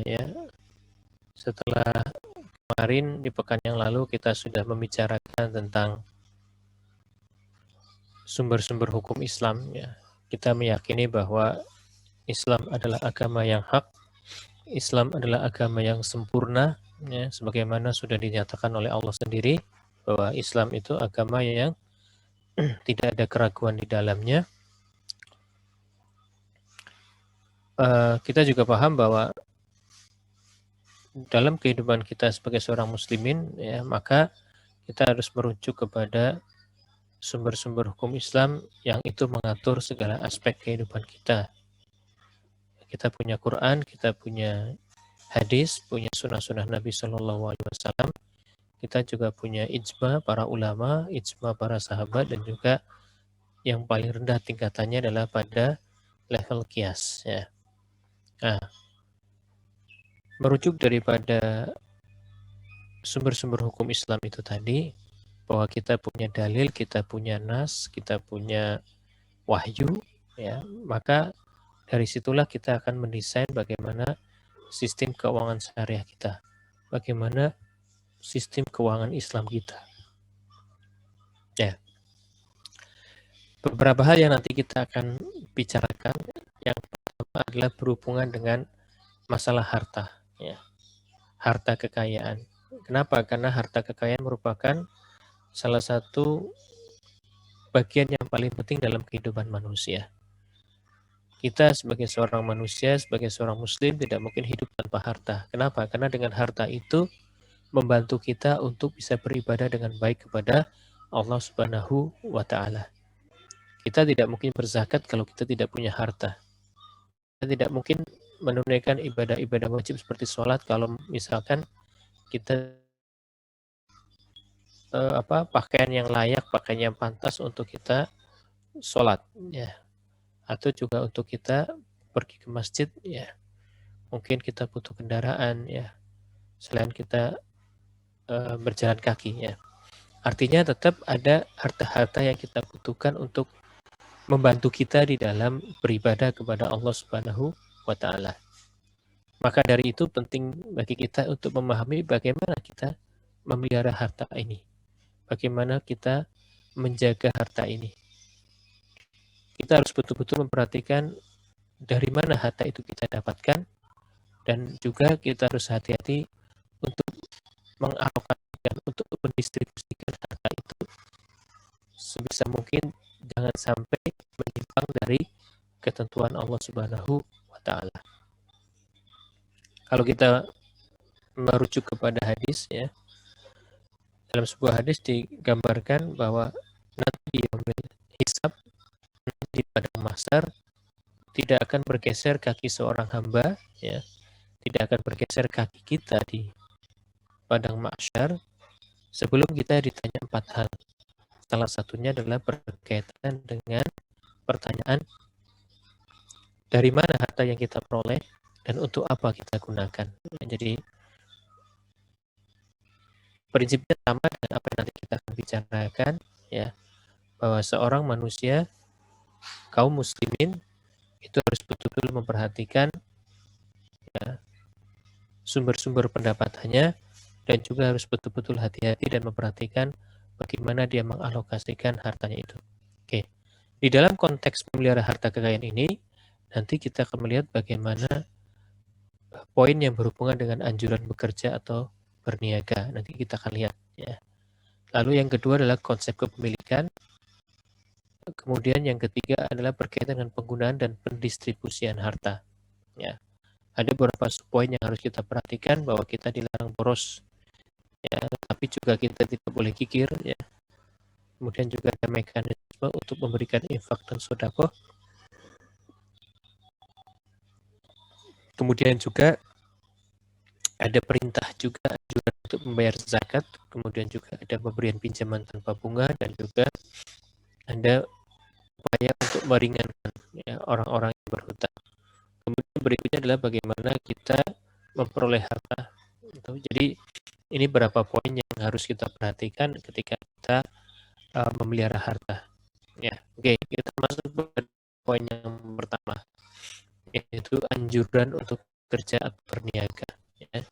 ya. Setelah kemarin di pekan yang lalu kita sudah membicarakan tentang sumber-sumber hukum Islam ya. Kita meyakini bahwa Islam adalah agama yang hak, Islam adalah agama yang sempurna ya, sebagaimana sudah dinyatakan oleh Allah sendiri bahwa Islam itu agama yang tidak ada keraguan di dalamnya. Kita juga paham bahwa dalam kehidupan kita sebagai seorang muslimin ya, maka kita harus merujuk kepada sumber-sumber hukum Islam yang itu mengatur segala aspek kehidupan kita. Kita punya Quran, kita punya hadis, punya sunnah-sunnah Nabi Shallallahu Alaihi Wasallam. Kita juga punya ijma para ulama, ijma para sahabat, dan juga yang paling rendah tingkatannya adalah pada level qiyas. Ya. Nah, merujuk daripada sumber-sumber hukum Islam itu tadi, bahwa kita punya dalil, kita punya nas, kita punya wahyu, ya, maka dari situlah kita akan mendesain bagaimana sistem keuangan syariah kita, bagaimana sistem keuangan Islam kita. Ya, beberapa hal yang nanti kita akan bicarakan. Yang pertama adalah berhubungan dengan masalah harta, ya, harta kekayaan. Kenapa? Karena harta kekayaan merupakan salah satu bagian yang paling penting dalam kehidupan manusia. Kita sebagai seorang manusia, sebagai seorang muslim tidak mungkin hidup tanpa harta. Kenapa? Karena dengan harta itu membantu kita untuk bisa beribadah dengan baik kepada Allah Subhanahu wa Ta'ala. Kita tidak mungkin berzakat kalau kita tidak punya harta. Kita tidak mungkin menunaikan ibadah-ibadah wajib seperti sholat kalau misalkan kita pakaian yang layak, pakaian yang pantas untuk kita sholat, ya, atau juga untuk kita pergi ke masjid, ya, mungkin kita butuh kendaraan, ya, selain kita berjalan kaki, ya. Artinya tetap ada harta-harta yang kita butuhkan untuk membantu kita di dalam beribadah kepada Allah Subhanahu wa Ta'ala. Maka dari itu penting bagi kita untuk memahami bagaimana kita memelihara harta ini, bagaimana kita menjaga harta ini. Kita harus betul-betul memperhatikan dari mana harta itu kita dapatkan, dan juga kita harus hati-hati untuk mengalokasikan, untuk mendistribusikan harta itu sebisa mungkin jangan sampai menyimpang dari ketentuan Allah Subhanahu wa Ta'ala. Kalau kita merujuk kepada hadis, ya, dalam sebuah hadis digambarkan bahwa nanti di yaumil hisab, di padang mahsyar, tidak akan bergeser kaki seorang hamba, ya, tidak akan bergeser kaki kita di padang mahsyar sebelum kita ditanya 4 hal. Salah satunya adalah berkaitan dengan pertanyaan dari mana harta yang kita peroleh dan untuk apa kita gunakan. Jadi prinsipnya sama dengan apa yang nanti kita akan bicarakan, ya, bahwa seorang manusia, kaum muslimin itu harus betul-betul memperhatikan, ya, sumber-sumber pendapatannya, dan juga harus betul-betul hati-hati dan memperhatikan bagaimana dia mengalokasikan hartanya itu. Oke, di dalam konteks memelihara harta kekayaan ini, nanti kita akan melihat bagaimana poin yang berhubungan dengan anjuran bekerja atau berniaga. Nanti kita akan lihat, ya. Lalu yang kedua adalah konsep kepemilikan. Kemudian yang ketiga adalah berkaitan dengan penggunaan dan pendistribusian harta. Ya, ada beberapa poin yang harus kita perhatikan, bahwa kita dilarang boros, ya, tapi juga kita tidak boleh kikir, ya. Kemudian juga ada mekanisme untuk memberikan infak dan sedekah. Kemudian juga ada perintah juga untuk membayar zakat, kemudian juga ada pemberian pinjaman tanpa bunga, dan juga ada upaya untuk meringankan, ya, orang-orang yang berhutang. Kemudian berikutnya adalah bagaimana kita memperoleh harta. Jadi ini beberapa poin yang harus kita perhatikan ketika kita memelihara harta. Ya, oke, kita masuk ke poin yang pertama, yaitu anjuran untuk bekerja atau berniaga. Ya.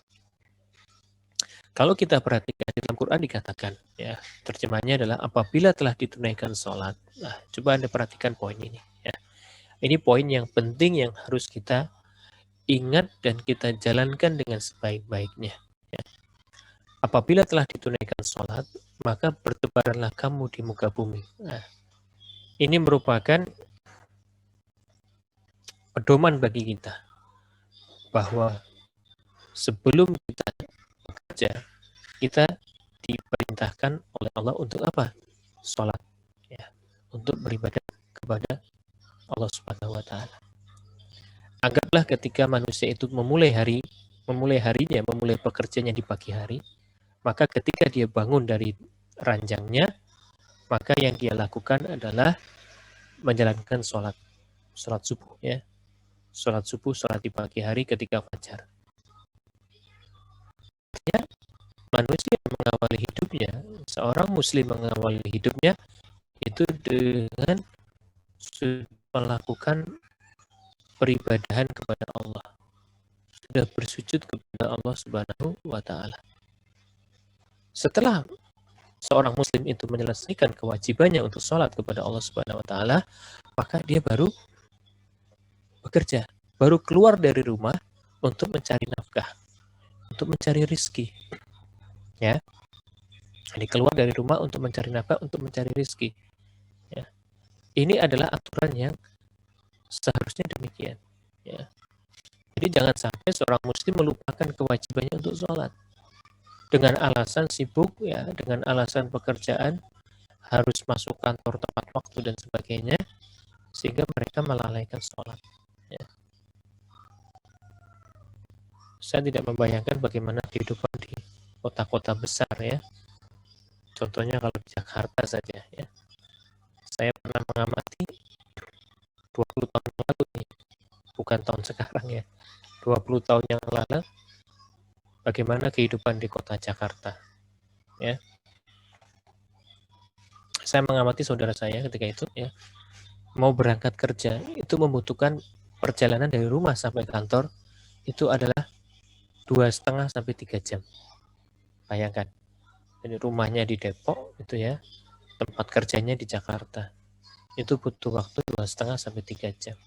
Kalau kita perhatikan di dalam Quran dikatakan, ya terjemahnya adalah apabila telah ditunaikan sholat. Nah, coba Anda perhatikan poin ini. Ya. Ini poin yang penting yang harus kita ingat dan kita jalankan dengan sebaik-baiknya. Ya. Apabila telah ditunaikan sholat, maka bertebaranlah kamu di muka bumi. Nah, ini merupakan pedoman bagi kita bahwa sebelum kita bekerja, kita diperintahkan oleh Allah untuk apa? Sholat, ya, untuk beribadah kepada Allah Subhanahu wa taala. Anggaplah ketika manusia itu memulai harinya, memulai pekerjaannya di pagi hari, maka ketika dia bangun dari ranjangnya, maka yang dia lakukan adalah menjalankan sholat subuh, ya. Sholat subuh, sholat di pagi hari ketika fajar. Ya, manusia mengawali hidupnya, seorang muslim mengawali hidupnya itu dengan melakukan peribadahan kepada Allah, sudah bersujud kepada Allah Subhanahu wa taala. Setelah seorang muslim itu menyelesaikan kewajibannya untuk sholat kepada Allah Subhanahu wa taala, maka dia baru bekerja, baru keluar dari rumah untuk mencari nafkah, untuk mencari rizki. Ya. Jadi keluar dari rumah untuk mencari nafkah, untuk mencari rizki. Ya. Ini adalah aturan yang seharusnya demikian. Ya. Jadi jangan sampai seorang muslim melupakan kewajibannya untuk sholat dengan alasan sibuk, ya, dengan alasan pekerjaan, harus masuk kantor tepat waktu dan sebagainya, sehingga mereka melalaikan sholat. Ya. Saya tidak membayangkan bagaimana kehidupan di kota-kota besar, ya. Contohnya kalau di Jakarta saja, ya. Saya pernah mengamati 20 tahun yang lalu nih, bukan tahun sekarang, ya. 20 tahun yang lalu bagaimana kehidupan di kota Jakarta, ya. Saya mengamati saudara saya ketika itu, ya, mau berangkat kerja itu membutuhkan perjalanan dari rumah sampai kantor itu adalah 2,5 sampai 3 jam. Bayangkan, jadi rumahnya di Depok itu, ya, tempat kerjanya di Jakarta, itu butuh waktu 2,5 sampai 3 jam,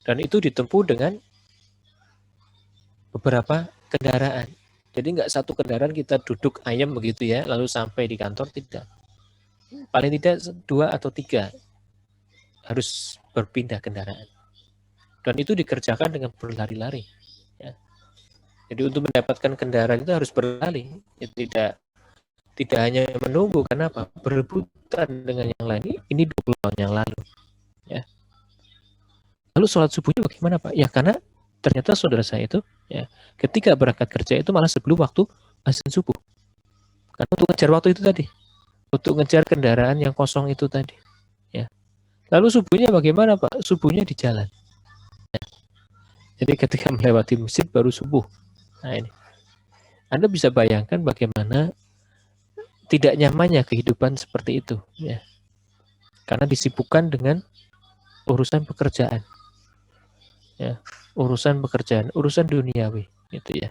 dan itu ditempuh dengan beberapa kendaraan. Jadi nggak satu kendaraan kita duduk ayam begitu, ya, lalu sampai di kantor, tidak. Paling tidak 2 atau 3 harus berpindah kendaraan, dan itu dikerjakan dengan berlari-lari, ya. Jadi untuk mendapatkan kendaraan itu harus berlari, ya, tidak hanya menunggu, karena apa? Berebutan dengan yang lain. Ini 20 tahun yang lalu, ya. Lalu sholat subuhnya bagaimana, Pak? Ya karena ternyata saudara saya itu, ya, ketika berangkat kerja itu malah sebelum waktu azan subuh, karena untuk ngejar waktu itu tadi, untuk ngejar kendaraan yang kosong itu tadi, ya. Lalu subuhnya bagaimana, Pak? Subuhnya di jalan, ya. Jadi ketika melewati masjid baru subuh. Nah ini, Anda bisa bayangkan bagaimana tidak nyamannya kehidupan seperti itu, ya. Karena disibukkan dengan urusan pekerjaan, ya, urusan duniawi, gitu, ya.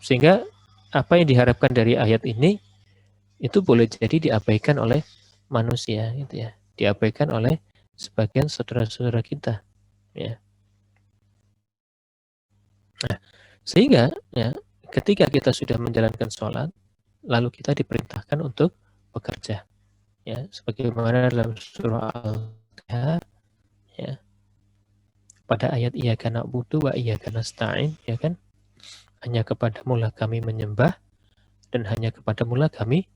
Sehingga apa yang diharapkan dari ayat ini itu boleh jadi diabaikan oleh manusia, gitu, ya, diabaikan oleh sebagian saudara-saudara kita, ya. Nah, sehingga, ya, ketika kita sudah menjalankan sholat, lalu kita diperintahkan untuk bekerja, ya, sebagaimana dalam surah Al-Qiyamah, ya, pada ayat iyyaka na'budu wa iyyaka nasta'in, ya kan, hanya kepadamu lah kami menyembah dan hanya kepadamu lah kami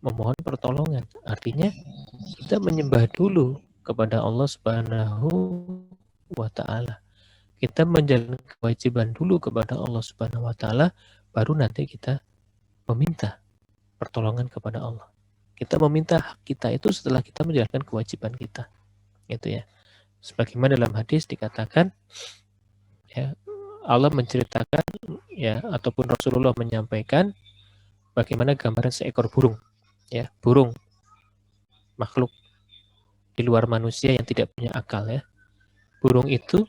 memohon pertolongan. Artinya kita menyembah dulu kepada Allah Subhanahu wa taala. Kita menjalankan kewajiban dulu kepada Allah Subhanahu wa taala, baru nanti kita meminta pertolongan kepada Allah. Kita meminta hak kita itu setelah kita menjalankan kewajiban kita. Itu, ya. Sebagaimana dalam hadis dikatakan, ya, Allah menceritakan, ya, ataupun Rasulullah menyampaikan bagaimana gambaran seekor burung, ya, burung makhluk di luar manusia yang tidak punya akal, ya. Burung itu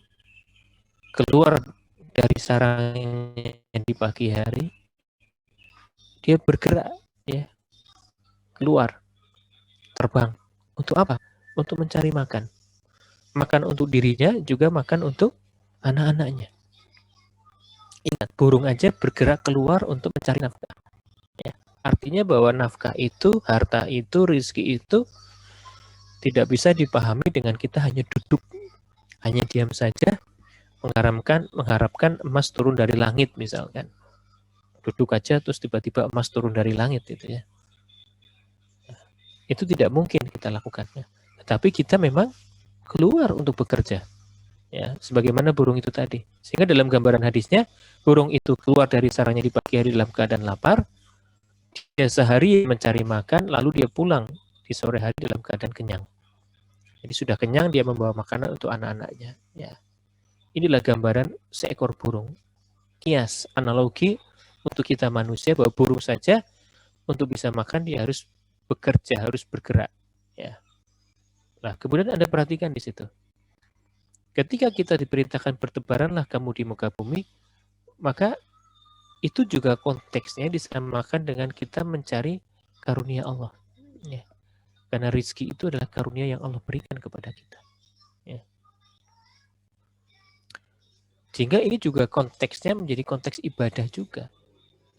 keluar dari sarangnya di pagi hari, dia bergerak, ya, keluar, terbang. Untuk apa? Untuk mencari makan. Makan untuk dirinya, juga makan untuk anak-anaknya. Ingat, burung aja bergerak keluar untuk mencari nafkah. Ya. Artinya bahwa nafkah itu, harta itu, rizki itu tidak bisa dipahami dengan kita hanya duduk, hanya diam saja, mengharapkan emas turun dari langit misalkan. Duduk aja terus tiba-tiba emas turun dari langit gitu ya. Itu tidak mungkin kita lakukannya. Tetapi kita memang keluar untuk bekerja. Ya, sebagaimana burung itu tadi. Sehingga dalam gambaran hadisnya, burung itu keluar dari sarangnya di pagi hari dalam keadaan lapar, dia sehari mencari makan, lalu dia pulang di sore hari dalam keadaan kenyang. Jadi sudah kenyang, dia membawa makanan untuk anak-anaknya. Ya. Inilah gambaran seekor burung. Kias, analogi untuk kita manusia bahwa burung saja untuk bisa makan dia harus bekerja, harus bergerak. Ya. Nah, kemudian Anda perhatikan di situ. Ketika kita diperintahkan bertebaranlah kamu di muka bumi, maka itu juga konteksnya disamakan dengan kita mencari karunia Allah. Ya. Karena rizki itu adalah karunia yang Allah berikan kepada kita. Ya. Sehingga ini juga konteksnya menjadi konteks ibadah juga.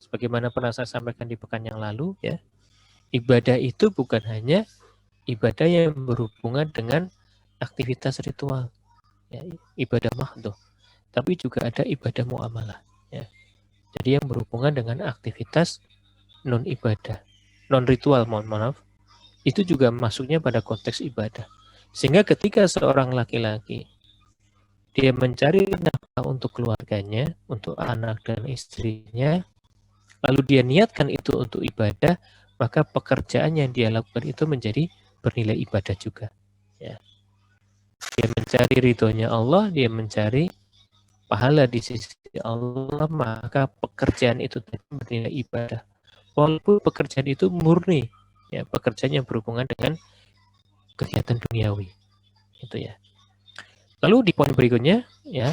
Sebagaimana pernah saya sampaikan di pekan yang lalu, ya, ibadah itu bukan hanya ibadah yang berhubungan dengan aktivitas ritual, ya, ibadah mahdoh, tapi juga ada ibadah muamalah. Ya. Jadi yang berhubungan dengan aktivitas non ibadah, non ritual, mohon maaf, itu juga masuknya pada konteks ibadah. Sehingga ketika seorang laki-laki dia mencari nafkah untuk keluarganya, untuk anak dan istrinya, lalu dia niatkan itu untuk ibadah, maka pekerjaan yang dia lakukan itu menjadi bernilai ibadah juga. Ya. Dia mencari ridhonya Allah, dia mencari pahala di sisi Allah, maka pekerjaan itu bernilai ibadah. Walaupun pekerjaan itu murni, ya, pekerjaan yang berhubungan dengan kegiatan duniawi, itu ya. Lalu di poin berikutnya, ya,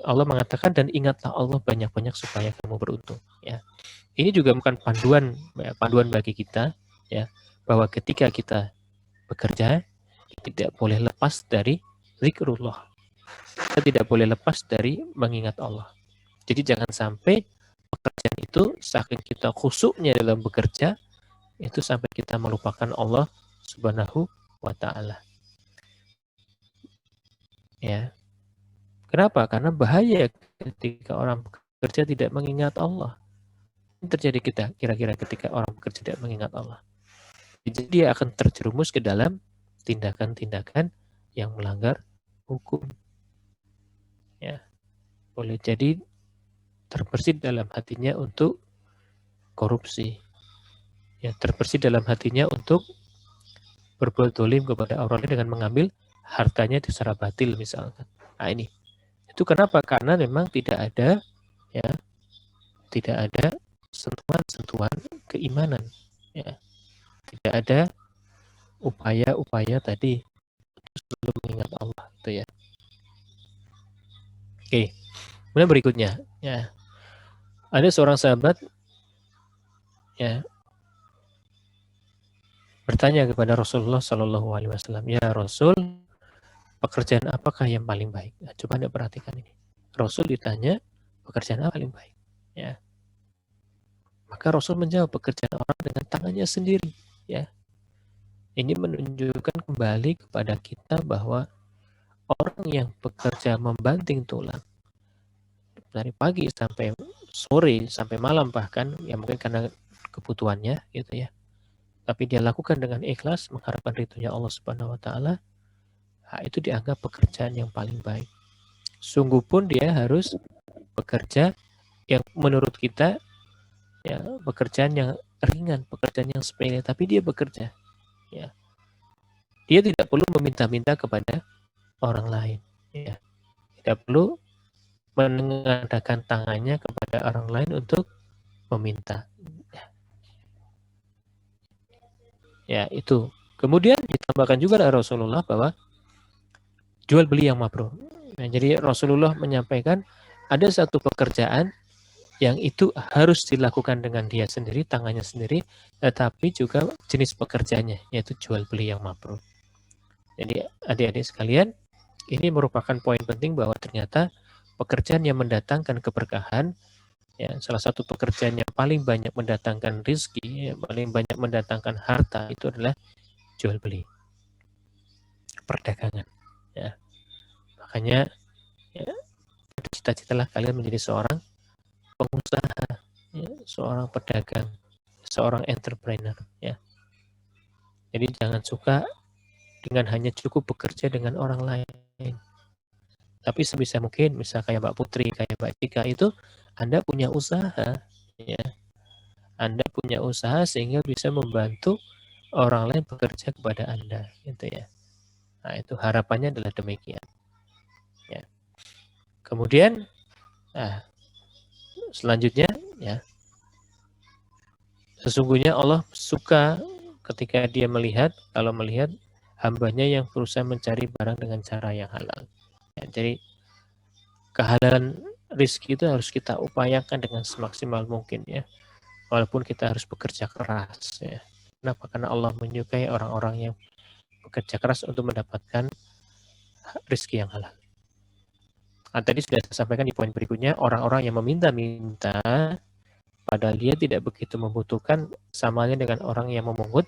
Allah mengatakan dan ingatlah Allah banyak-banyak supaya kamu beruntung. Ya, ini juga bukan panduan, ya, panduan bagi kita, ya, bahwa ketika kita bekerja tidak boleh lepas dari zikrullah. Kita tidak boleh lepas dari mengingat Allah. Jadi jangan sampai pekerjaan itu saking kita khusyuknya dalam bekerja itu sampai kita melupakan Allah Subhanahu wa taala. Ya. Kenapa? Karena bahaya ketika orang bekerja tidak mengingat Allah. Ini terjadi kita kira-kira ketika orang bekerja tidak mengingat Allah. Jadi dia akan terjerumus ke dalam tindakan-tindakan yang melanggar hukum. Ya. Boleh jadi terbersih dalam hatinya untuk korupsi. Ya, terbersih dalam hatinya untuk berbuat dolim kepada orang lain dengan mengambil hartanya secara batil misalkan. Nah ini. Itu kenapa? Karena memang tidak ada, ya, tidak ada sentuhan-sentuhan keimanan. Ya. Tidak ada upaya-upaya tadi untuk selalu mengingat Allah itu ya. Oke. Kemudian berikutnya, ya. Ada seorang sahabat, ya, bertanya kepada Rasulullah Shallallahu Alaihi Wasallam, ya Rasul, pekerjaan apakah yang paling baik? Nah, coba Anda perhatikan ini. Rasul ditanya, pekerjaan apa paling baik? Ya. Maka Rasul menjawab, pekerjaan orang dengan tangannya sendiri. Ya. Ini menunjukkan kembali kepada kita bahwa orang yang bekerja membanting tulang dari pagi sampai sore, sampai malam bahkan, ya mungkin karena kebutuhannya gitu ya. Tapi dia lakukan dengan ikhlas, mengharapkan ridhonya Allah Subhanahu wa taala, itu dianggap pekerjaan yang paling baik. Sungguh pun dia harus bekerja yang menurut kita, ya, pekerjaan yang ringan, pekerjaan yang sepele, tapi dia bekerja. Ya. Dia tidak perlu meminta-minta kepada orang lain. Ya. Tidak perlu mengadakan tangannya kepada orang lain untuk meminta. Ya, itu. Kemudian ditambahkan juga oleh Rasulullah bahwa jual beli yang mabrur. Nah, jadi Rasulullah menyampaikan ada satu pekerjaan yang itu harus dilakukan dengan dia sendiri, tangannya sendiri, tetapi juga jenis pekerjaannya, yaitu jual beli yang mabrur. Jadi adik-adik sekalian, ini merupakan poin penting bahwa ternyata pekerjaan yang mendatangkan keberkahan, ya, salah satu pekerjaan yang paling banyak mendatangkan rezeki, ya, paling banyak mendatangkan harta itu adalah jual beli, perdagangan. Ya. Makanya ya, cita-citalah kalian menjadi seorang pengusaha, ya, seorang pedagang, seorang entrepreneur. Ya. Jadi jangan suka dengan hanya cukup bekerja dengan orang lain. Tapi sebisa mungkin, misal kayak Mbak Putri, kayak Mbak Cika itu, Anda punya usaha, ya. Anda punya usaha sehingga bisa membantu orang lain bekerja kepada Anda, gitu ya. Nah, itu harapannya adalah demikian. Ya. Kemudian, nah, selanjutnya, ya, sesungguhnya Allah suka ketika dia melihat, kalau melihat hambanya yang berusaha mencari barang dengan cara yang halal. Ya, jadi kehalalan rezeki itu harus kita upayakan dengan semaksimal mungkin, ya. Walaupun kita harus bekerja keras, ya. Kenapa? Karena Allah menyukai orang-orang yang bekerja keras untuk mendapatkan rezeki yang halal. Nah, tadi sudah saya sampaikan di poin berikutnya, orang-orang yang meminta-minta padahal dia tidak begitu membutuhkan, samanya dengan orang yang memungut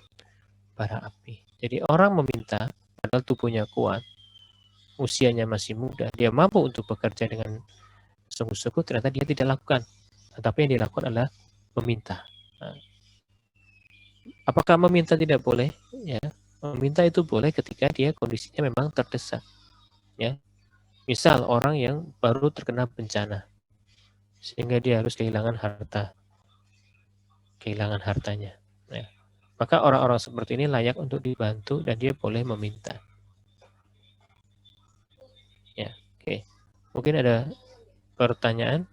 bara api. Jadi orang meminta padahal tubuhnya kuat, usianya masih muda, dia mampu untuk bekerja dengan sungguh-sungguh, ternyata dia tidak lakukan. Tetapi yang dilakukan adalah meminta. Nah, apakah meminta tidak boleh? Ya, meminta itu boleh ketika dia kondisinya memang terdesak. Ya, misal orang yang baru terkena bencana, sehingga dia harus kehilangan hartanya. Ya. Maka orang-orang seperti ini layak untuk dibantu dan dia boleh meminta. Ya, oke. Mungkin ada pertanyaan?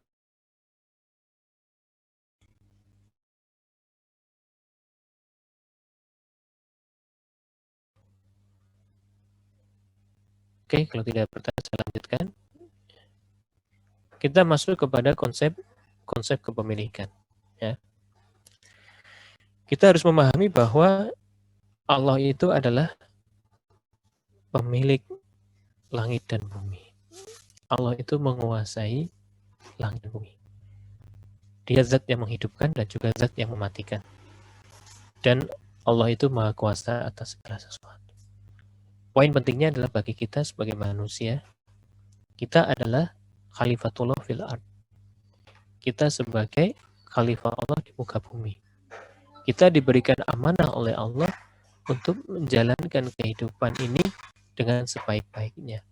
Oke, kalau tidak pertanyaan saya lanjutkan. Kita masuk kepada konsep kepemilikan. Ya. Kita harus memahami bahwa Allah itu adalah pemilik langit dan bumi. Allah itu menguasai langit dan bumi. Dia zat yang menghidupkan dan juga zat yang mematikan. Dan Allah itu maha kuasa atas segala sesuatu. Poin pentingnya adalah bagi kita sebagai manusia, kita adalah khalifatullah fil ard. Kita sebagai khalifah Allah di muka bumi. Kita diberikan amanah oleh Allah untuk menjalankan kehidupan ini dengan sebaik-baiknya.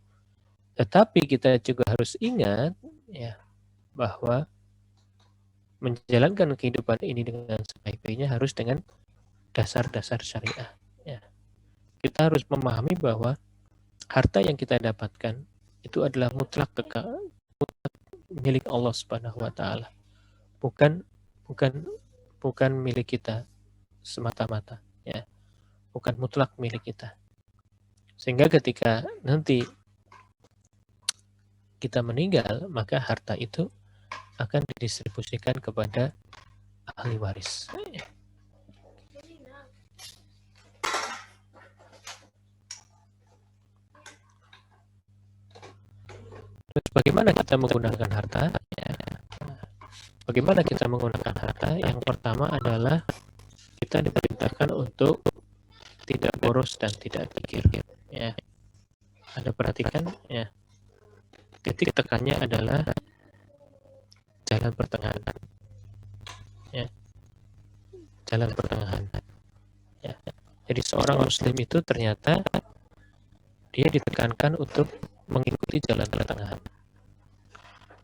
Tetapi kita juga harus ingat, ya, bahwa menjalankan kehidupan ini dengan sebaik-baiknya harus dengan dasar-dasar syariah. Ya. Kita harus memahami bahwa harta yang kita dapatkan itu adalah mutlak milik Allah Subhanahu wa taala. Bukan milik kita semata-mata, ya. Bukan mutlak milik kita. Sehingga ketika nanti kita meninggal, maka harta itu akan didistribusikan kepada ahli waris. Terus bagaimana kita menggunakan harta? Ya. Bagaimana kita menggunakan harta? Yang pertama adalah kita diperintahkan untuk tidak boros dan tidak pikir. Ya. Anda perhatikan, ya. Titik tekannya adalah jalan pertengahan. Ya. Jalan pertengahan. Ya. Jadi seorang muslim itu ternyata dia ditekankan untuk mengikuti jalan pertengahan.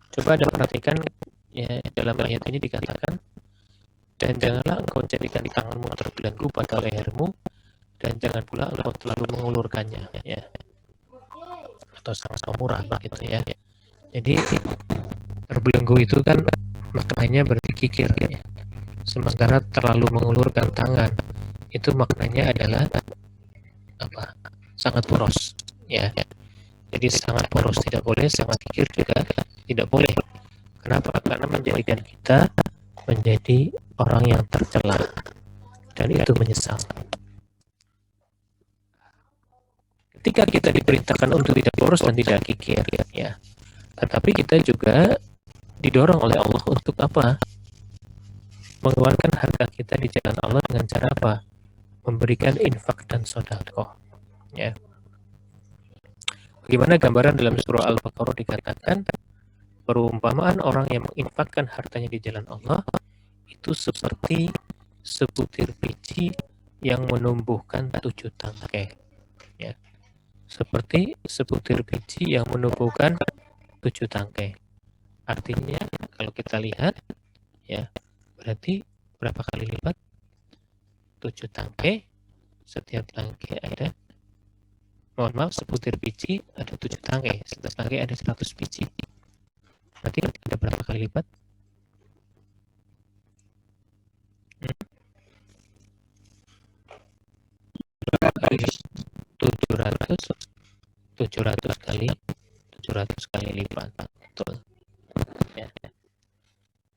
Coba Anda perhatikan, ya, dalam ayat ini dikatakan, dan janganlah engkau jadikan tanganmu terbelenggu pada lehermu, dan jangan pula engkau terlalu mengulurkannya, ya, atau sangat murah begitu, ya. Jadi terbelenggu itu kan maknanya berpikir, ya. Sementara terlalu mengulurkan tangan itu maknanya adalah apa? Sangat boros, ya. Jadi sangat poros tidak boleh, sangat kikir juga tidak boleh. Kenapa? Karena menjadikan kita menjadi orang yang tercela dan itu menyesal. Ketika kita diperintahkan untuk tidak poros dan tidak kikir, ya, tetapi kita juga didorong oleh Allah untuk apa? Mengeluarkan harta kita di jalan Allah dengan cara apa? Memberikan infak dan sedekah. Ya. Bagaimana gambaran dalam surah Al-Baqarah dikatakan perumpamaan orang yang menginfakkan hartanya di jalan Allah itu seperti sebutir biji yang menumbuhkan 7 tangkai. Ya. Seperti sebutir biji yang menumbuhkan 7 tangkai. Artinya kalau kita lihat, ya, berarti berapa kali lipat? 7 tangkai. Setiap tangkai ada, mohon maaf, sebutir biji ada 7 tangkai. Setiap tangkai ada 100 biji. Berarti ada berapa kali lipat? 700 kali lipat. Betul. Ya.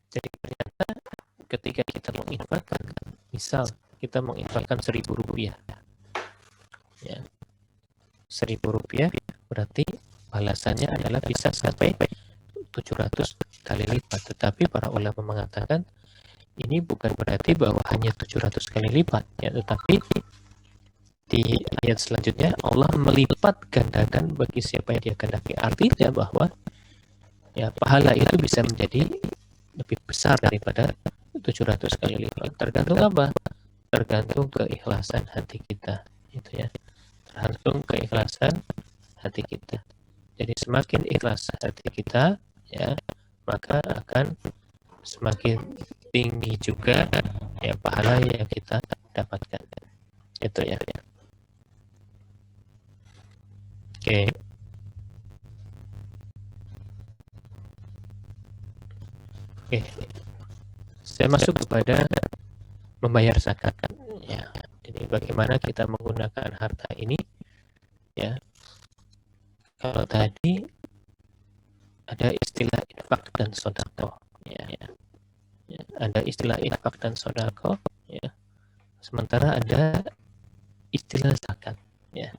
Jadi ternyata ketika kita menginfakkan, misal kita menginfakkan 1.000 rupiah, ya, 1.000 rupiah berarti balasannya adalah bisa sampai 700 kali lipat. Tetapi para ulama mengatakan ini bukan berarti bahwa hanya 700 kali lipat, ya, tetapi di ayat selanjutnya Allah melipat gandakan bagi siapa yang Dia kehendaki. Artinya bahwa, ya, pahala itu bisa menjadi lebih besar daripada 700 kali lipat. Tergantung apa? Tergantung keikhlasan hati kita, itu ya. Tergantung keikhlasan hati kita. Jadi semakin ikhlas hati kita, ya, maka akan semakin tinggi juga, ya, pahala yang kita dapatkan. Itu ya. Oke. Oke. Saya masuk kepada membayar zakat, ya. Jadi bagaimana kita menggunakan harta ini, ya. Kalau tadi ada istilah infak dan sedekah, ya. Ada istilah infak dan sedekah, ya. Sementara ada istilah zakat, ya.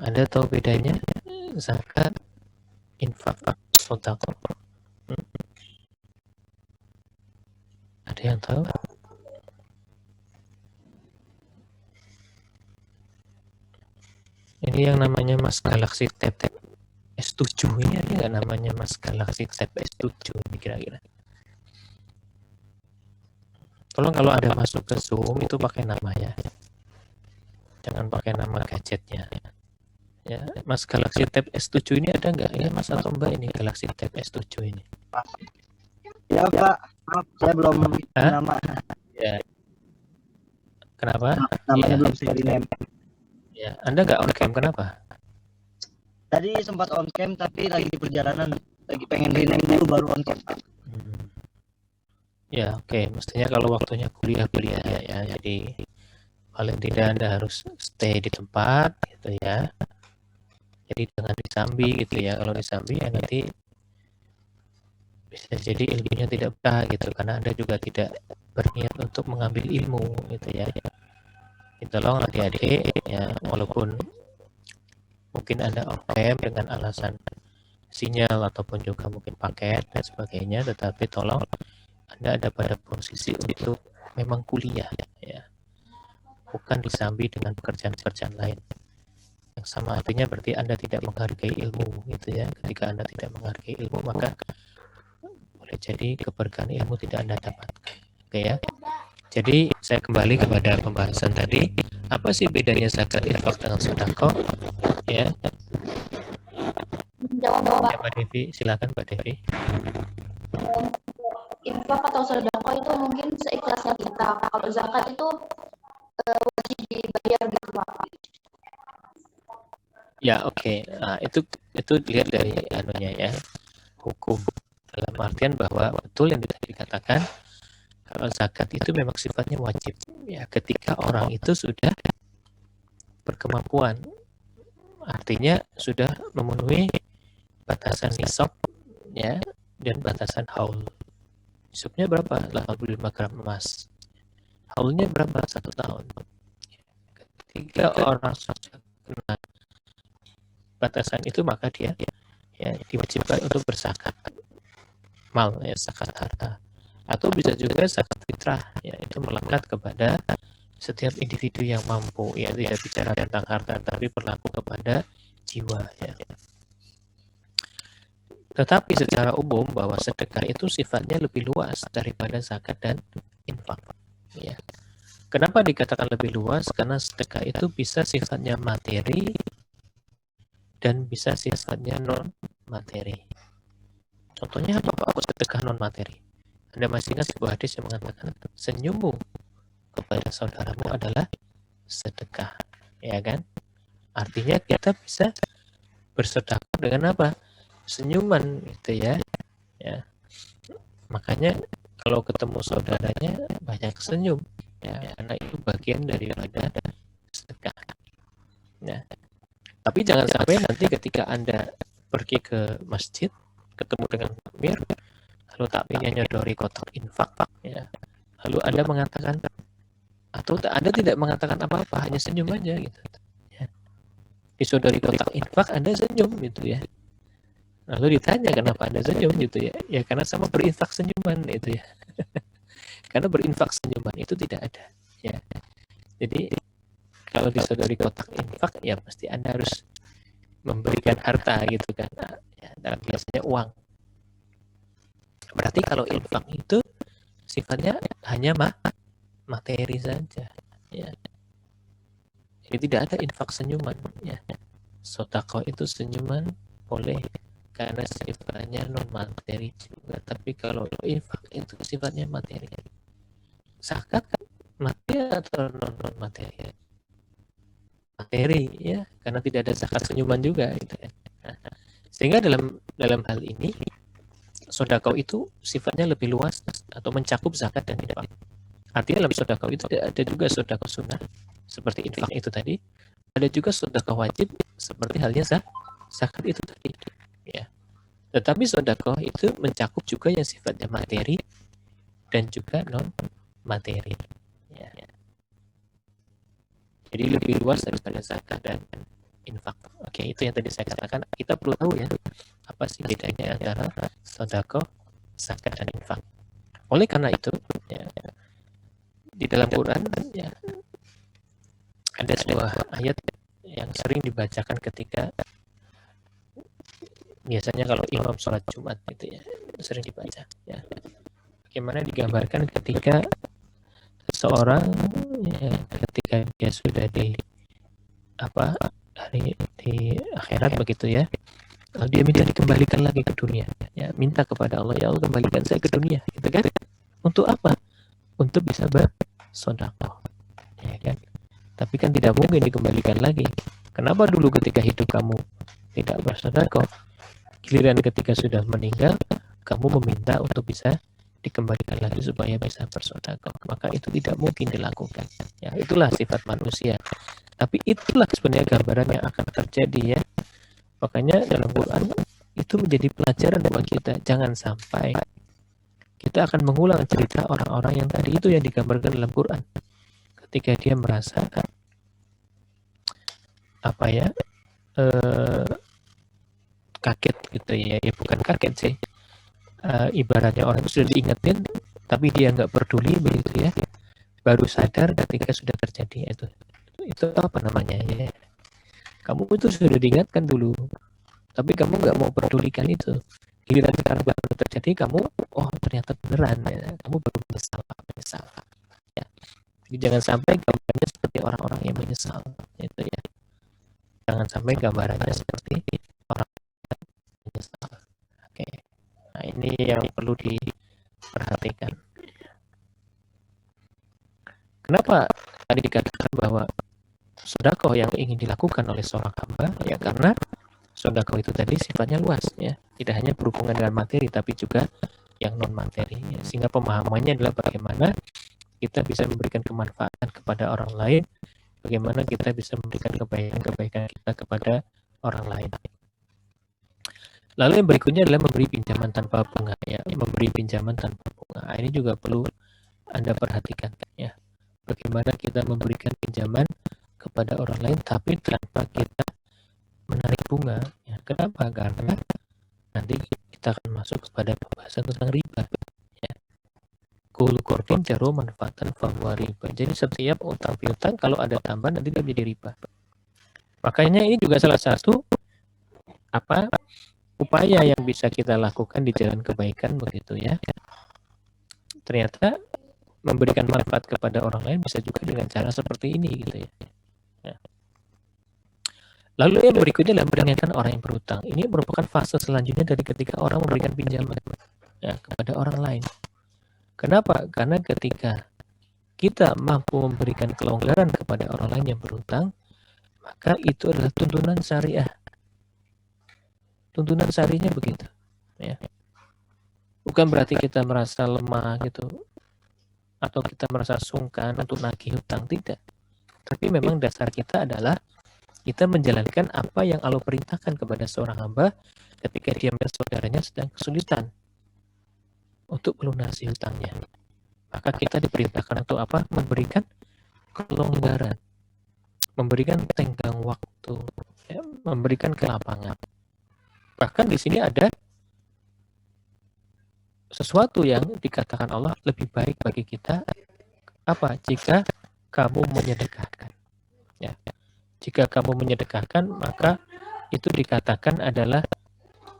Anda tahu bedanya zakat, infak, sedekah? Ada yang tahu? Ini yang namanya Mas Galaxy Tab S7 ini ada nggak namanya Mas Galaxy Tab S7 ini kira-kira? Tolong kalau ada masuk ke Zoom itu pakai namanya, jangan pakai nama gadgetnya. Ya, Mas Galaxy Tab S7 ini ada nggak? Ya, Mas atau Mbak ini Galaxy Tab S7 ini? Ya Pak, maaf saya belum nama. Ya. Kenapa? Namanya belum saya rename. Ya, Anda nggak on cam, kenapa? Tadi sempat on cam tapi lagi di perjalanan, lagi pengen rename dulu baru on cam. Ya, oke. Mestinya kalau waktunya kuliah ya. Jadi paling tidak Anda harus stay di tempat, gitu ya. Jadi jangan disambi, gitu ya. Kalau disambi ya nanti bisa jadi ilmunya tidak betah, gitu. Karena Anda juga tidak berniat untuk mengambil ilmu, gitu ya. Tolong adik-adik, ya, walaupun mungkin Anda off cam dengan alasan sinyal ataupun juga mungkin paket dan sebagainya, tetapi tolong Anda ada pada posisi untuk memang kuliah, ya, bukan disambi dengan pekerjaan-pekerjaan lain. Yang sama artinya berarti Anda tidak menghargai ilmu, gitu ya. Ketika Anda tidak menghargai ilmu, maka boleh jadi keberkahan ilmu tidak Anda dapatkan. Oke ya. Jadi saya kembali kepada pembahasan tadi. Apa sih bedanya zakat, infak dengan sedekah? Ya. Jawab, ya, Mbak Devi, silakan Mbak Devi. Infak atau sedekah itu mungkin seikhlasnya kita. Kalau zakat itu wajib dibayar gitu Pak. Ya, oke. Nah, itu dilihat dari anunya ya, hukum, dalam artian bahwa betul yang dikatakan kalau zakat itu memang sifatnya wajib, ya, ketika orang itu sudah berkemampuan, artinya sudah memenuhi batasan nisab ya dan batasan haul. Nisabnya berapa? 85 gram emas. Haulnya berapa? 1 tahun. Ketika orang sudah kena batasan itu, maka dia ya diwajibkan untuk berzakat mal, ya zakat harta. Atau bisa juga zakat fitrah, ya itu melekat kepada setiap individu yang mampu, ya tidak bicara tentang harta tapi berlaku kepada jiwa ya. Tetapi secara umum bahwa sedekah itu sifatnya lebih luas daripada zakat dan infak ya. Kenapa dikatakan lebih luas? Karena sedekah itu bisa sifatnya materi dan bisa sifatnya non materi. Contohnya apa Pak? Sedekah non materi. Anda masih ingat sebuah hadis yang mengatakan senyummu kepada saudaramu adalah sedekah, ya kan? Artinya kita bisa bersedekah dengan apa? Senyuman, gitu ya. Ya. Makanya kalau ketemu saudaranya banyak senyum, ya, karena itu bagian daripada sedekah. Nah, tapi jangan sampai nanti ketika Anda pergi ke masjid, ketemu dengan takmir, lalu takmirnya nyodori kotak infak, ya. Lalu Anda mengatakan, atau Anda tidak mengatakan apa-apa, hanya senyum aja gitu. Ya. Disodori kotak infak, Anda senyum gitu ya. Lalu ditanya kenapa Anda senyum gitu ya. Ya karena sama berinfak senyuman itu ya. Karena berinfak senyuman itu tidak ada ya. Jadi kalau disodori kotak infak ya pasti Anda harus memberikan harta gitu kan. Nah, ya, dan biasanya uang. Berarti kalau infak itu sifatnya hanya materi saja ya. Jadi tidak ada infak senyuman ya. Sedekah itu senyuman boleh karena sifatnya non materi juga, tapi kalau infak itu sifatnya materi. Zakat kan materi atau non materi? Materi ya, karena tidak ada zakat senyuman juga gitu kan. Nah, sehingga dalam hal ini sedekah itu sifatnya lebih luas atau mencakup zakat dan infak. Artinya dalam sedekah itu ada juga sedekah sunnah seperti infak itu tadi, ada juga sedekah wajib seperti halnya zakat itu tadi. Ya. Tetapi sedekah itu mencakup juga yang sifatnya materi dan juga non materi. Ya. Jadi lebih luas daripada zakat dan infak. Oke, itu yang tadi saya katakan. Kita perlu tahu ya apa sih bedanya antara sedekah, zakat dan infak. Oleh karena itu, ya, di dalam Quran ya, ada sebuah ayat yang sering dibacakan ketika biasanya kalau imam sholat Jumat gitu ya, sering dibaca ya. Bagaimana digambarkan ketika seseorang ya, ketika dia sudah di akhirat begitu ya, lalu dia minta dikembalikan lagi ke dunia ya, minta kepada Allah, ya Allah kembalikan saya ke dunia gitu kan. Untuk apa? Untuk bisa bersedekah ya kan. Tapi kan tidak mungkin dikembalikan lagi. Kenapa dulu ketika hidup kamu tidak bersedekah, giliran ketika sudah meninggal kamu meminta untuk bisa dikembalikan lagi supaya bisa bersedekah? Maka itu tidak mungkin dilakukan ya. Itulah sifat manusia, tapi itulah sebenarnya gambaran yang akan terjadi ya. Makanya dalam Quran itu menjadi pelajaran buat kita, jangan sampai kita akan mengulang cerita orang-orang yang tadi itu yang digambarkan dalam Quran ketika dia merasa kaget gitu ya, bukan kaget sih, ibaratnya orang itu sudah diingetin tapi dia nggak peduli begitu ya, baru sadar ketika sudah terjadi. Itu apa namanya ya, kamu itu sudah diingatkan dulu tapi kamu nggak mau pedulikan itu, giliran sekarang baru terjadi kamu ternyata beneran ya, kamu baru menyesal ya. Jadi jangan sampai gambarannya seperti orang-orang yang menyesal itu ya, jangan sampai gambarannya seperti orang menyesal. Oke. Nah, ini yang perlu diperhatikan. Kenapa tadi dikatakan bahwa sedekah yang ingin dilakukan oleh seorang hamba ya, karena sedekah itu tadi sifatnya luas ya, tidak hanya berhubungan dengan materi tapi juga yang non materi ya. Sehingga pemahamannya adalah bagaimana kita bisa memberikan kemanfaatan kepada orang lain, bagaimana kita bisa memberikan kebaikan kita kepada orang lain. Lalu yang berikutnya adalah memberi pinjaman tanpa bunga, ya, memberi pinjaman tanpa bunga. Ini juga perlu Anda perhatikan, ya. Bagaimana kita memberikan pinjaman kepada orang lain tapi tanpa kita menarik bunga, ya. Kenapa? Karena nanti kita akan masuk kepada pembahasan tentang riba, ya. Kullu qardin jaru manfaatan fahuwa riba. Jadi setiap utang piutang kalau ada tambahan nanti dia menjadi riba. Makanya ini juga salah satu upaya yang bisa kita lakukan di jalan kebaikan, begitu ya. Ternyata memberikan manfaat kepada orang lain bisa juga dengan cara seperti ini, gitu ya. Ya. Lalu yang berikutnya adalah meringankan orang yang berhutang. Ini merupakan fase selanjutnya dari ketika orang memberikan pinjaman, ya, kepada orang lain. Kenapa? Karena ketika kita mampu memberikan kelonggaran kepada orang lain yang berhutang, maka itu adalah tuntunan syariah. Tuntunan syariahnya begitu, ya. Bukan berarti kita merasa lemah gitu, atau kita merasa sungkan untuk nagih hutang, tidak. Tapi memang dasar kita adalah kita menjalankan apa yang Allah perintahkan kepada seorang hamba ketika dia melihat saudaranya sedang kesulitan untuk melunasi hutangnya. Maka kita diperintahkan untuk apa? Memberikan kelonggaran, memberikan tenggang waktu, ya, memberikan kelapangan. Bahkan di sini ada sesuatu yang dikatakan Allah lebih baik bagi kita apa? Jika kamu menyedekahkan, ya. Jika kamu menyedekahkan, maka itu dikatakan adalah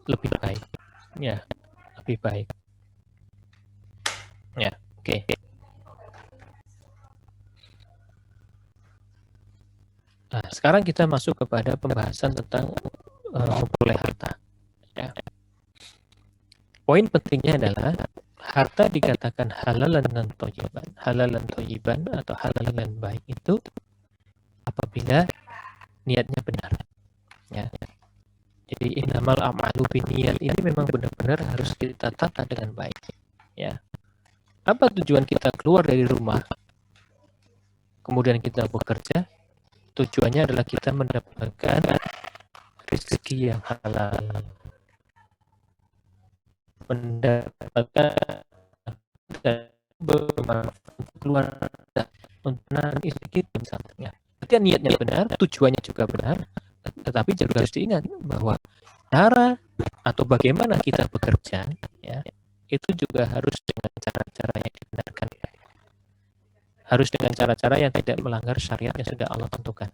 lebih baik, ya, lebih baik, ya. Oke. Nah, sekarang kita masuk kepada pembahasan tentang memperoleh harta, ya. Poin pentingnya adalah harta dikatakan halalan dan thayyiban atau halal dan baik itu apabila niatnya benar, ya. Jadi innamal a'malu binniyat ini memang benar-benar harus kita tata dengan baik, ya. Apa tujuan kita keluar dari rumah kemudian kita bekerja? Tujuannya adalah kita mendapatkan rezeki yang halal, mendapatkan dan bermanfaat keluarga, untuk istri kita misalnya. Berarti niatnya benar, tujuannya juga benar, tetapi juga harus diingat bahwa cara atau bagaimana kita bekerja, ya, itu juga harus dengan cara-cara yang dibenarkan, harus dengan cara-cara yang tidak melanggar syariat yang sudah Allah tentukan,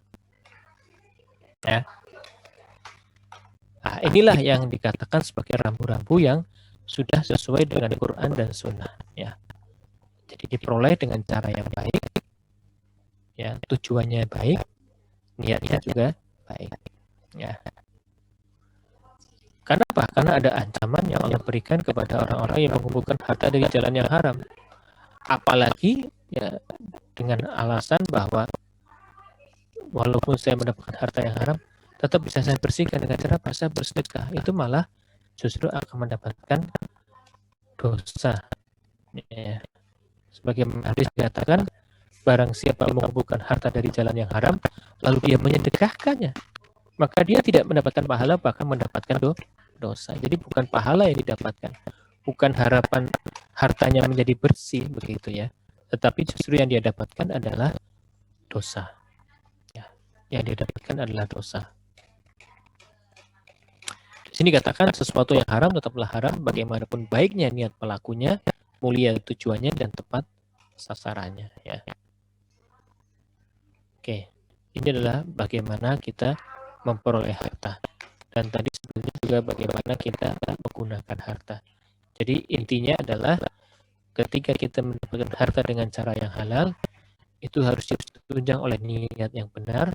ya. Nah, inilah yang dikatakan sebagai rambu-rambu yang sudah sesuai dengan Quran dan Sunnah, ya. Jadi diperoleh dengan cara yang baik, ya, tujuannya baik, niatnya juga baik, ya. Kenapa? Karena ada ancaman yang Allah berikan kepada orang-orang yang mengumpulkan harta dari jalan yang haram. Apalagi, ya, dengan alasan bahwa walaupun saya mendapatkan harta yang haram, tetap bisa saya bersihkan dengan cara saya bersedekah. Itu malah justru akan mendapatkan dosa, ya. Sebagai hadis dikatakan, barang siapa mengumpulkan harta dari jalan yang haram lalu dia menyedekahkannya, maka dia tidak mendapatkan pahala, bahkan mendapatkan dosa. Jadi bukan pahala yang didapatkan, bukan harapan hartanya menjadi bersih, begitu ya, tetapi justru yang dia dapatkan adalah dosa, ya. Yang dia dapatkan adalah dosa. Di sini katakan sesuatu yang haram tetaplah haram bagaimanapun baiknya niat pelakunya, mulia tujuannya, dan tepat sasarannya, ya. Oke, ini adalah bagaimana kita memperoleh harta, dan tadi sebelumnya juga bagaimana kita menggunakan harta. Jadi intinya adalah ketika kita mendapatkan harta dengan cara yang halal, itu harus ditunjang oleh niat yang benar.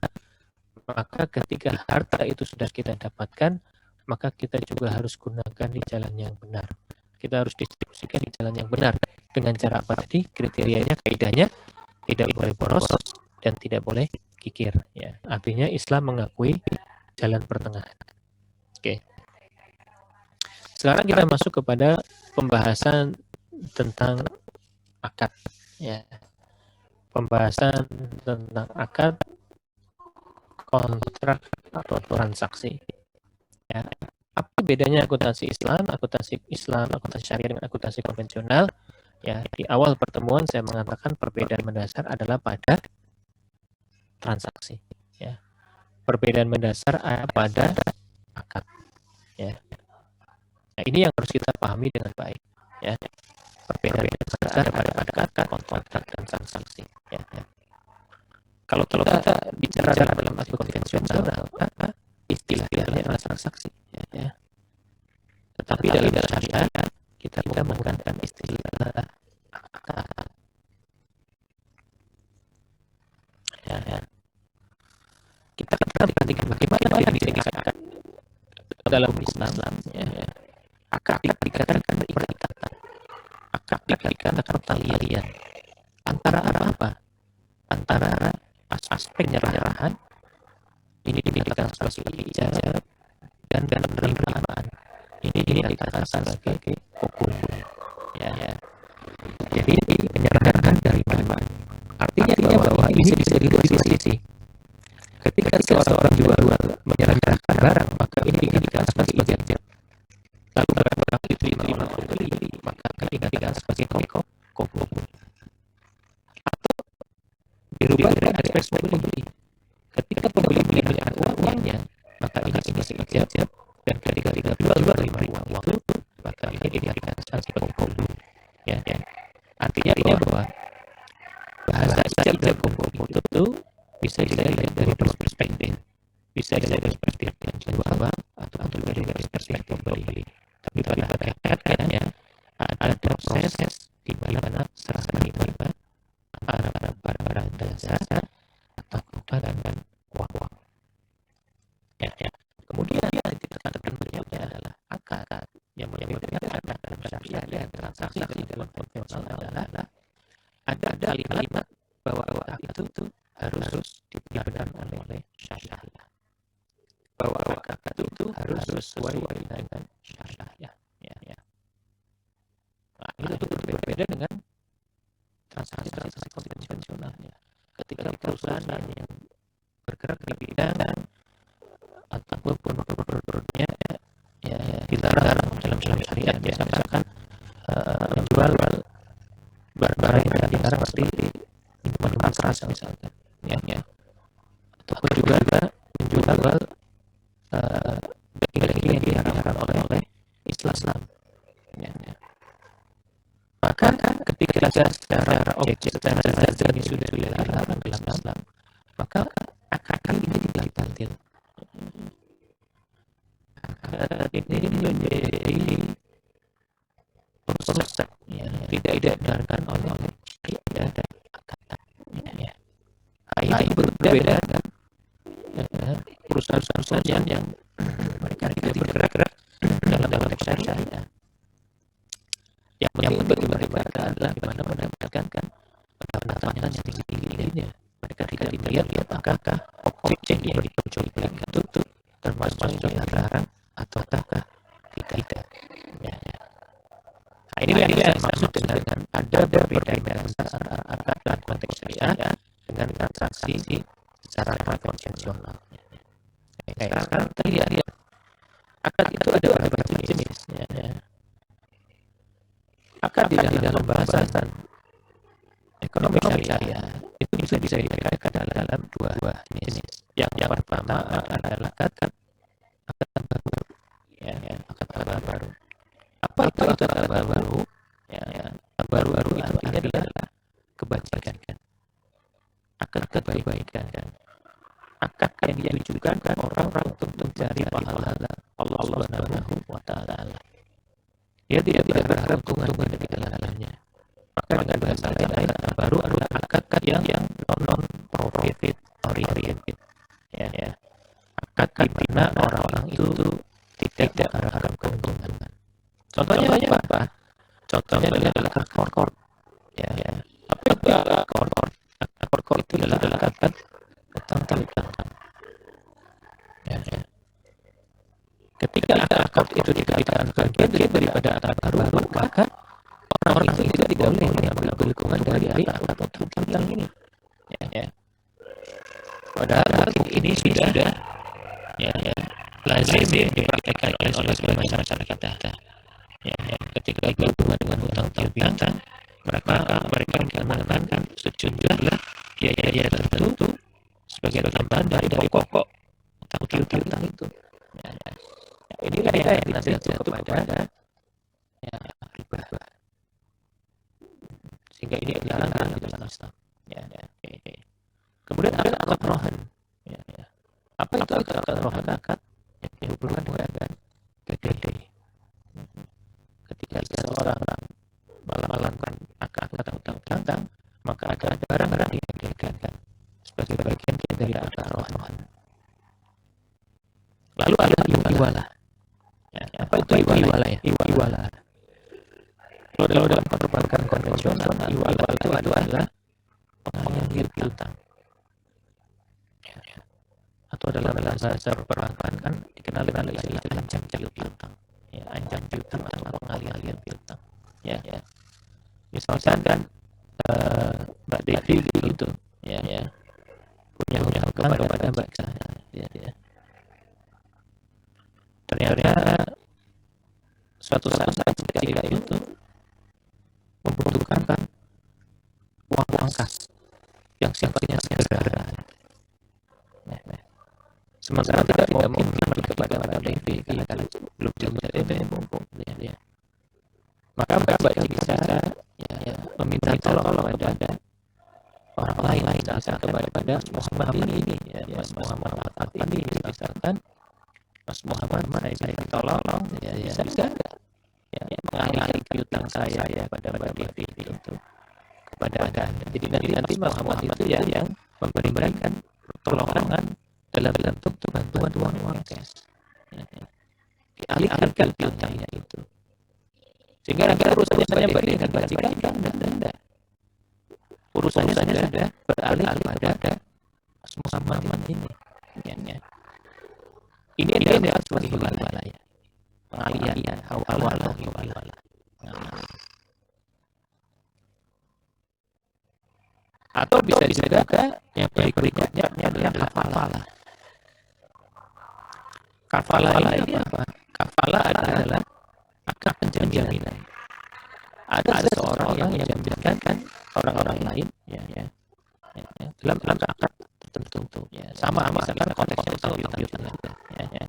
Maka ketika harta itu sudah kita dapatkan, maka kita juga harus gunakan di jalan yang benar. Kita harus distribusikan di jalan yang benar. Dengan cara apa tadi? Kriterianya, kaidahnya, tidak boleh boros dan tidak boleh kikir, ya. Artinya Islam mengakui jalan pertengahan. Oke. Sekarang kita masuk kepada pembahasan tentang akad, ya. Pembahasan tentang akad, kontrak atau transaksi. Ya. Apa bedanya akuntansi Islam, akuntansi syariah dengan akuntansi konvensional? Ya, di awal pertemuan saya mengatakan perbedaan mendasar adalah pada transaksi. Ya. Perbedaan mendasar ada pada akad. Ya. Nah, ini yang harus kita pahami dengan baik. Ya. Perbedaan mendasar ada pada akad, kontrak, dan transaksi. Ya. Kalau kita bicara dalam aspek konvensional, istilahnya adalah transaksi. Ya. Tetapi dalam syariat kita menggunakan istilah akad. Ya. Kita perhatikan bagaimana definisi akad dalam Islam. Ya. Akad dikatakan perikatan. Akad dikatakan pertalian antara apa? Antara aspek penyerahan ini dikatakan sebagai ijab dan penerimaan ini dikatakan sebagai hukum. Ya. Jadi penyerahan dari mana? Artinya bahwa ini bisa di dua sisi. Ketika seorang jual menyerahkan barang, maka ini dikatakan sebagai ijab. Lalu barang itu diterima oleh pembeli, maka dikatakan sebagai hukum. Atau dirubah dari aspek pembeli. Ketika pembeli menyerahkan uangnya, maka ini sebagai ijab. Dan ketika jual menerima uang itu, maka ini dikatakan sebagai hukum. Ya. Artinya bahwa bahasa ijab hukum itu bisa dilihat dari perspektif. Bisa dilihat dari perspektif penjual atau dari perspektif pembeli. Tapi pada hakikatnya ada proses di mana serah terima antara barang dasar atau bukan dan uang. Ya. Kemudian yang dikatakan berikutnya adalah akad. Yang membedakan dalam syariah dan transaksi dalam konvensional adalah ada kalimat bahwa akad itu harus dibenarkan oleh syariah. Bahwa akad itu harus sesuai dengan syariah. Ya. Nah, itu berbeda dengan transaksi konvensional. Ya. Ketika perusahaan yang bergerak di bidang ataupun produknya ya dilarang dalam syariat, misalkan menjual barang yang dilarang seperti minuman keras misalkan, ya. Ataupun juga menjual daging-daging yang dilarang oleh Islam. Ya. Maka ketika secara objektif, secara zahir ini sudah dilarang dalam Islam, maka akad ini tidak batil. Ini menjadi rusak, ya, tidak dibenarkan oleh syariat dan akad. Ya. Ini berbeda dengan perusahaan yang mereka tidak bergerak dalam syariat. Yang penting bagi mereka adalah bagaimana mendapatkan pendapatan yang tinggi-tingginya. Mereka tidak melihat apakah objek yang diperjualbelikan itu termasuk yang dilarang atau tidak. Ya. Nah, inilah yang saya maksud dengan ada perbedaan antara akad dan konteks syariah dengan transaksi secara konvensional. Sekarang terlihat akad itu ada berbagai jenis. Ya. Akad di dalam bahasan ekonomi syariah itu bisa dibagi dalam dua jenis. Yang pertama adalah akad baru. Ya, akad baru. Apa itu akad baru? Ya, akad baru itu artinya adalah kebajikan. Akad kebaikan. Akad yang ditujukan orang-orang untuk mencari pahala Allah Subhanahu wa taala. Dia tidak berharap keuntungan dari dalamnya. Maka dengan bahasa lain, akad baru adalah akad yang non profit oriented. Ya. Akad di mana orang-orang itu tidak berharap keuntungan. Contohnya apa? Contohnya adalah akad korkor. Ya. Apa itu akad korkor? Akad korkor itu adalah akad tentang. Ya. Ketika akad itu dikatakan bagian daripada akad baru, maka orang itu tidak boleh mengambil keuntungan dari akad atau tentang ini. Ya. Padahal ini sudah lazim dipraktikkan oleh sebagian masyarakat kita. Ya, ketika berhubungan dengan hutang piutang, mereka mengenakan sejumlah biaya tertentu sebagai tambahan dari pokok hutang piutang itu. Ya, inilah yang nanti jatuh kepada riba. Sehingga ini dilarang dalam Islam. Ya. Kemudian ada akad rohan. Ya. Apa itu akad rohan? Akad yang dihubungkan dengan gadai. Ketika seseorang melakukan akad hutang piutang, maka ada barang-barang yang digadaikan sebagai bagian dari akad rohan. Lalu ada iwalah. Ya, apa itu iwalah ya? Iwalah. Kalau dalam perbankan konvensional, iwalah itu adalah pengalihan piutang. Ya. Atau dalam bahasa perbankan kan dikenal dengan istilah anjang piutang. Ya, anjang piutang atau pengalihan piutang. Ya. Misalkan kan Mbak Devi gitu, ya. Punya hutang kepada Mbak saya. Ya. Ternyata suatu saat ketika itu membutuhkan uang kas yang sifatnya segera. Sementara tidak mungkin kepada Mbak Devi karena belum punya DP mumpung ya. Maka Mbak bisa meminta tolong kepada orang lain, misalkan kepada Mas Muhammad ini, ya, Mas Muhammad ini misalkan Mas Muhammad saya tolong ya bisa enggak mengalihkan piutang saya pada Mbak Devi itu kepada Anda. Jadi nanti Mas Muhammad itu yang memberikan pertolongan dalam bentuk bantuan uang cash. Dialihkan piutangnya itu. Sehingga nanti urusannya saya balik dengan majikan enggak. Urusannya sudah beralih pada Mas Muhammad ini. Ini adalah sebagai iwalah ya. Pengalihan hawalah. Atau bisa juga yang berikutnya adalah kafalah. Kafalah ini apa? Kafalah adalah akad penjaminan. Ada seseorang yang menjaminkan orang-orang lain ya. Dalam akad tertentu ya. Sama misalkan konteksnya piutang ya.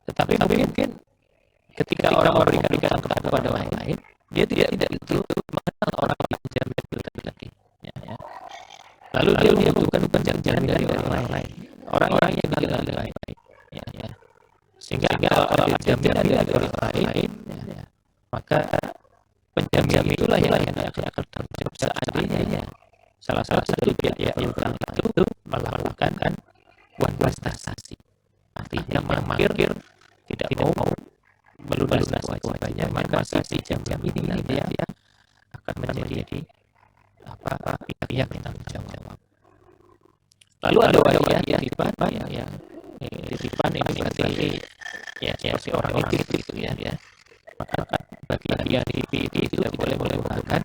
Tetapi mungkin ketika orang memberikan kepada orang lain, dia tidak itu mengenal orang yang menjamin piutang tadi. Ya. Lalu dia membutuhkan jaminan dari orang lain. Orang yang dikenal dengan baik. Ya. Sehingga kalau ada jaminan dari orang lain, ya. Maka penjamin itulah yang akan bertanggung jawab seandainya salah satu pihak yang utang itu melakukan prestasi. Artinya memangkir tidak mau melunasi kewajibannya, maka si jaminan ini dia akan menjadi pihak yang bertanggung jawab. Lalu ada wajah titipan yang titipan ini berarti ya seperti orang itu ya. Maka bagi yang itu tidak boleh menggunakan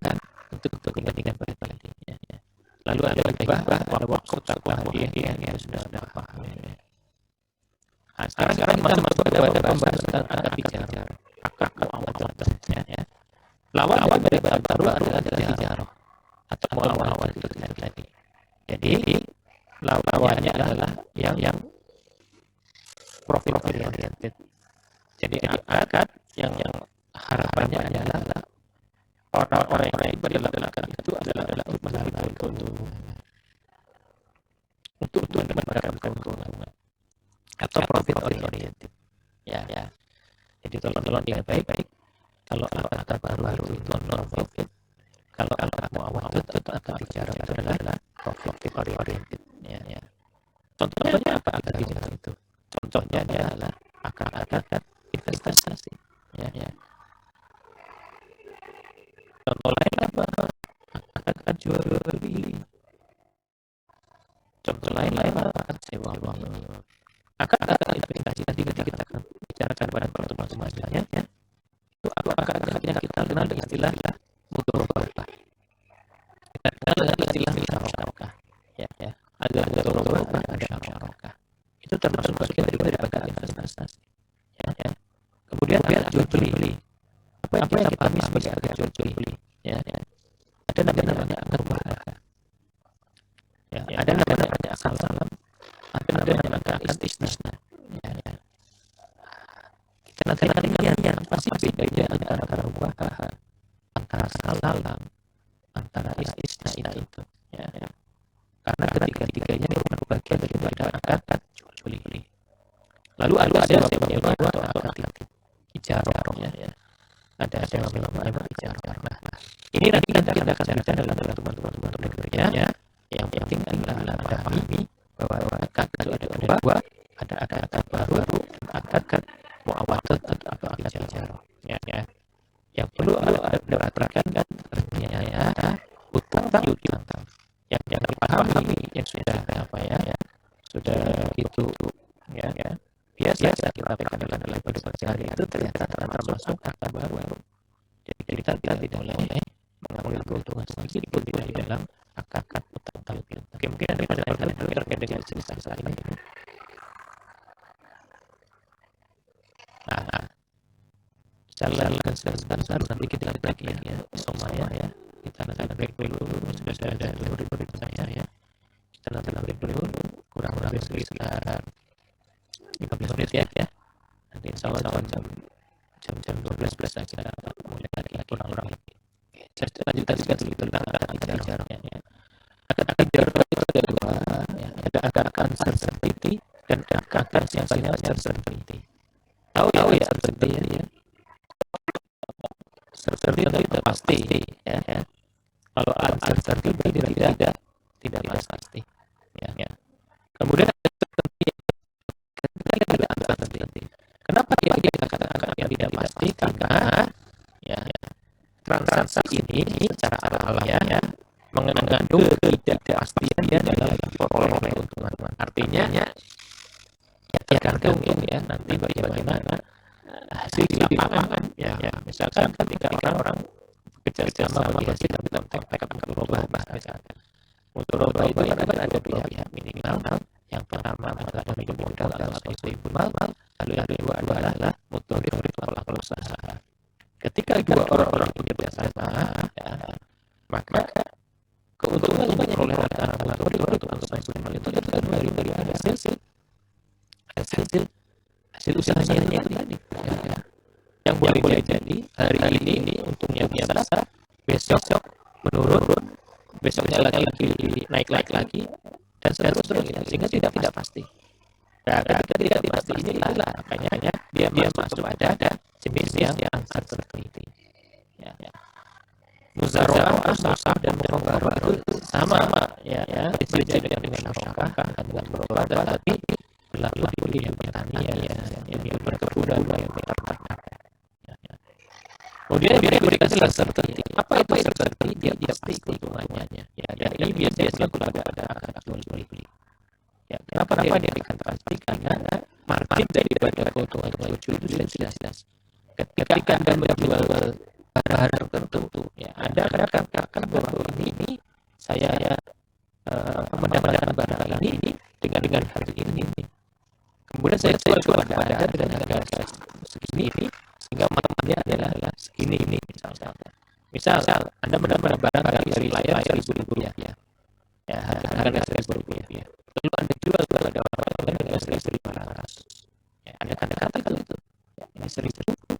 untuk kepentingan pribadi. Ya. Lalu ada hibah, ada wakaf, hadiah yang sudah paham. Ya. Nah, sekarang kita masuk kepada pembahasan akad tijarah. Akad muamalah. Ya. Lawan daripada baru adalah tijarah atau muamalah itu tadi. Jadi lawannya adalah yang profit oriented. Jadi akad yang harapannya adalah orang-orang yang berdasarkan itu adalah untuk menerima keuntungan, untuk mendapatkan keuntungan atau profit oriented. Ya. Jadi tolong ingat baik-baik. Kalau akad baru itu non profit, kalau akad muamalah itu akad tijarah itu adalah profit oriented. Ya. Contohnya apa akad tijarah itu? Contohnya adalah akad investasi. Ya. Contoh lain apa? Akad jual beli. Contoh lain akad sewa uang. Akad investasi tadi kita akan bicarakan pada pertemuan selanjutnya. Itu akad yang kita kenal dengan istilah mudharabah. Kita kenal dengan istilah musyarakah. Ya. Ada mudharabah, ada musyarakah. Itu termasuk bagian daripada investasi. jual beli, ya. Ada namanya akad mubah, ya. Ada namanya akad salam, ada namanya akad istisna, ya. Kita nanti lihat apa sih bedanya antara mubah, antara salam, antara istisna itu, ya. Karena ketiga-tiganya merupakan bagian daripada akad jual beli. Lalu ada sewa menyewa atau akad ijarah, ya. Ada sewa menyewa ijarah. Nah, ini nanti kita akan bicara dalam teman-teman berikutnya, ya. Yang penting adalah pahami bahwa akad itu ada dua, ada akad baru dan akad muawadat atau akad ijarah, ya. Yang perlu diperhatikan dan ternyata utang yang dipahami, yang sudah sudah itu, ya. Biasa kita pegang dalam hidup sehari itu ternyata termasuk akad baru. Jadi kita tidak boleh mengambil keuntungan sedikit pun di dalam akad utang. Oke, mungkin ada pertanyaan terkait dengan cerita saat ini. Nah, jalankan sebentar, nanti kita lagi ya, semuanya, ya. Kita nanti break dulu, sudah ada murid-murid saya, ya. Kita nanti break dulu, kurang lebih sekitar 15 menit, ya. Nanti insya Allah jam 12 saja mulai lagi kurang lebih. Saya lanjutkan sedikit tentang akad ijarah, ya. Akad ijarah itu ada dua, ya. Ada akad certainty dan akad yang sifatnya certainty. Tahu ya certainty, ya. Certainty itu pasti, ya. Kalau uncertainty berarti tidak pasti, ya. Kemudian ada uncertainty. Kenapa dia dikatakan yang tidak pasti? Karena, ya, transaksi ini secara alamiah mengandung ketidakpastian dia dalam perolehan keuntungan. Artinya, ya, tergantung, ya, nanti bagaimana hasil di lapangan, ya. Misalkan ketika orang bekerja sama bagi hasil dalam konteks mudharabah, misalkan mudharabah itu kan ada dua pihak minimal. Yang pertama adalah pemilik modal atau sahibul mal, lalu yang kedua adalah mudharib pelaku usaha. Ketika dua orang ini bekerjasama, ya, maka keuntungan yang diperoleh antara mudharib atau sahibul mal itu tergantung dari hasil usahanya itu tadi, ya. Yang boleh jadi hari ini untungnya biasa, besok menurun, besoknya lagi naik lagi, dan seterusnya, sehingga tidak pasti. Nah, ketika tidak pasti inilah makanya dia masuk ada jenis yang uncertainty, ya. Muzara'ah, musafah dan murabah itu sama, ya. Berbeda dengan musafah dan murabah, tetapi berlaku di pertanian, ya, yang perkebunan, yang peternakan. Kemudian dia berikan certainty. Apa itu certainty? Dia pasti keuntungannya, ya. Dan ini biasanya ada akad jual beli. Ya, kenapa dia dikatakan pasti? Karena margin daripada keuntungan itu sudah jelas. Ketika Anda menjual barang tertentu, ya, Anda katakan bahwa ini saya mendapatkan barang ini dengan harga ini. Kemudian saya jual kepada Anda dengan harga segini ini, sehingga malamnya adalah segini ini, misal Anda mendapatkan barang dari layar Rp1.000, ya, harga Rp1.000, lalu Anda jual kepada orang lain dengan Rp1.500, ya. Anda katakan itu, ya, ini Rp1.000,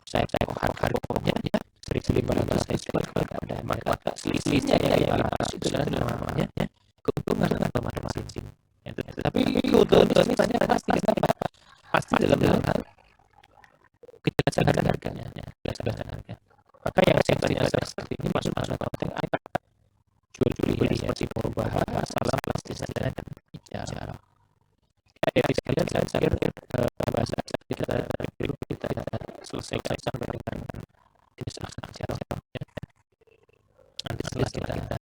saya harganya, ya, Rp1.500 saya jual kepada Anda, maka selisihnya yang 500 itu adalah namanya, ya, keuntungan atau margin, ya. Tapi keuntungan ini hanya pasti dalam hal kejelasan harganya, ya. Maka yang saya